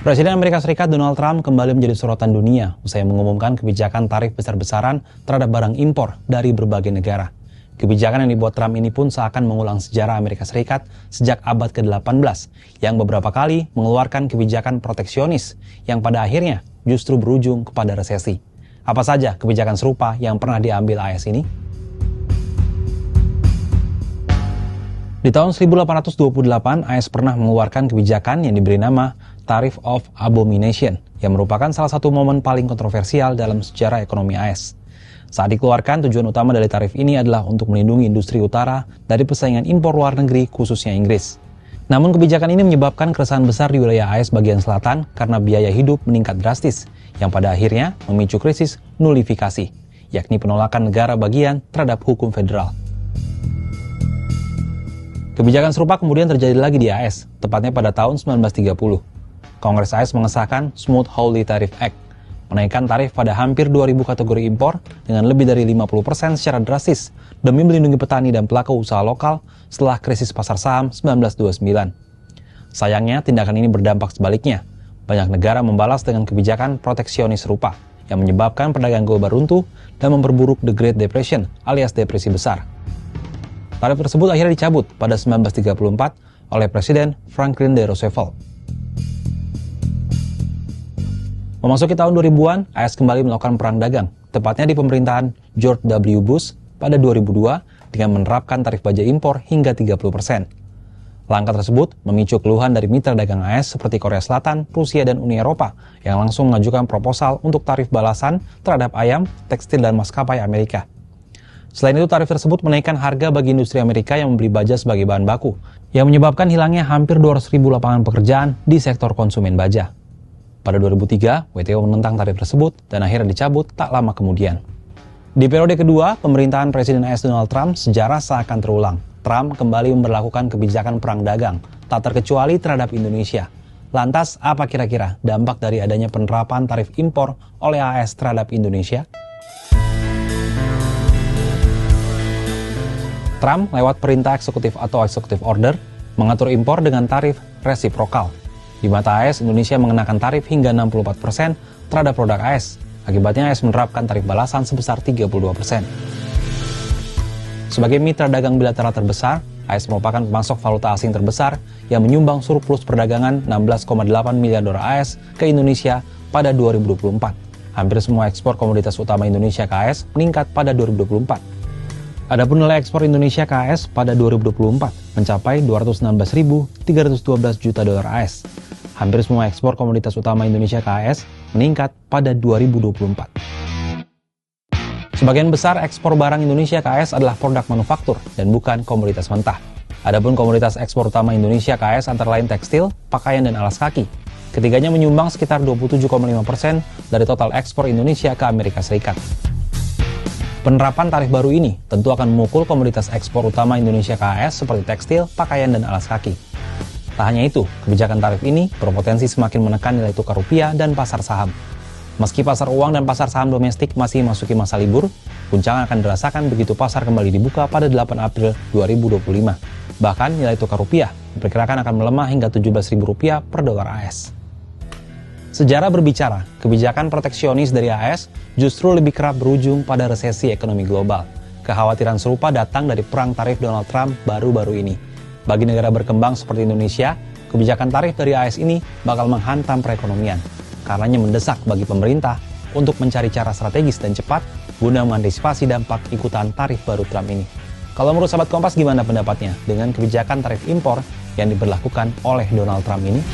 Presiden Amerika Serikat Donald Trump kembali menjadi sorotan dunia usai mengumumkan kebijakan tarif besar-besaran terhadap barang impor dari berbagai negara. Kebijakan yang dibuat Trump ini pun seakan mengulang sejarah Amerika Serikat sejak abad ke-18 yang beberapa kali mengeluarkan kebijakan proteksionis yang pada akhirnya justru berujung kepada resesi. Apa saja kebijakan serupa yang pernah diambil AS ini? Di tahun 1828, AS pernah mengeluarkan kebijakan yang diberi nama Tariff of Abomination, yang merupakan salah satu momen paling kontroversial dalam sejarah ekonomi AS. Saat dikeluarkan, tujuan utama dari tarif ini adalah untuk melindungi industri utara dari persaingan impor luar negeri, khususnya Inggris. Namun kebijakan ini menyebabkan keresahan besar di wilayah AS bagian selatan karena biaya hidup meningkat drastis, yang pada akhirnya memicu krisis nullifikasi, yakni penolakan negara bagian terhadap hukum federal. Kebijakan serupa kemudian terjadi lagi di AS, tepatnya pada tahun 1930. Kongres AS mengesahkan Smoot-Hawley Tariff Act, menaikkan tarif pada hampir 2.000 kategori impor dengan lebih dari 50% secara drastis demi melindungi petani dan pelaku usaha lokal setelah krisis pasar saham 1929. Sayangnya, tindakan ini berdampak sebaliknya. Banyak negara membalas dengan kebijakan proteksionis serupa yang menyebabkan perdagangan global runtuh dan memperburuk The Great Depression alias depresi besar. Tarif tersebut akhirnya dicabut pada 1934 oleh Presiden Franklin D. Roosevelt. Memasuki tahun 2000-an, AS kembali melakukan perang dagang, tepatnya di pemerintahan George W. Bush pada 2002 dengan menerapkan tarif baja impor hingga 30%. Langkah tersebut memicu keluhan dari mitra dagang AS seperti Korea Selatan, Rusia, dan Uni Eropa yang langsung mengajukan proposal untuk tarif balasan terhadap ayam, tekstil, dan maskapai Amerika. Selain itu, tarif tersebut menaikkan harga bagi industri Amerika yang membeli baja sebagai bahan baku, yang menyebabkan hilangnya hampir 200.000 lapangan pekerjaan di sektor konsumen baja. Pada 2003, WTO menentang tarif tersebut dan akhirnya dicabut tak lama kemudian. Di periode kedua, pemerintahan Presiden AS Donald Trump, sejarah seakan terulang. Trump kembali memberlakukan kebijakan perang dagang, tak terkecuali terhadap Indonesia. Lantas, apa kira-kira dampak dari adanya penerapan tarif impor oleh AS terhadap Indonesia? Trump lewat perintah eksekutif atau executive order mengatur impor dengan tarif resiprokal. Di mata AS, Indonesia mengenakan tarif hingga 64% terhadap produk AS. Akibatnya AS menerapkan tarif balasan sebesar 32%. Sebagai mitra dagang bilateral terbesar, AS merupakan pemasok valuta asing terbesar yang menyumbang surplus perdagangan 16,8 miliar dolar AS ke Indonesia pada 2024. Hampir semua ekspor komoditas utama Indonesia ke AS meningkat pada 2024. Adapun nilai ekspor Indonesia ke AS pada 2024 mencapai 216.312 juta dolar AS. Hampir semua ekspor komoditas utama Indonesia ke AS meningkat pada 2024. Sebagian besar ekspor barang Indonesia ke AS adalah produk manufaktur dan bukan komoditas mentah. Adapun komoditas ekspor utama Indonesia ke AS antara lain tekstil, pakaian, dan alas kaki. Ketiganya menyumbang sekitar 27,5% dari total ekspor Indonesia ke Amerika Serikat. Penerapan tarif baru ini tentu akan memukul komoditas ekspor utama Indonesia ke AS seperti tekstil, pakaian, dan alas kaki. Tak hanya itu, kebijakan tarif ini berpotensi semakin menekan nilai tukar rupiah dan pasar saham. Meski pasar uang dan pasar saham domestik masih masuki masa libur, guncangan akan dirasakan begitu pasar kembali dibuka pada 8 April 2025. Bahkan nilai tukar rupiah diperkirakan akan melemah hingga Rp17.000 per dolar AS. Sejarah berbicara, kebijakan proteksionis dari AS justru lebih kerap berujung pada resesi ekonomi global. Kekhawatiran serupa datang dari perang tarif Donald Trump baru-baru ini. Bagi negara berkembang seperti Indonesia, kebijakan tarif dari AS ini bakal menghantam perekonomian. Karenanya mendesak bagi pemerintah untuk mencari cara strategis dan cepat guna mengantisipasi dampak ikutan tarif baru Trump ini. Kalau menurut sahabat Kompas, gimana pendapatnya dengan kebijakan tarif impor yang diberlakukan oleh Donald Trump ini?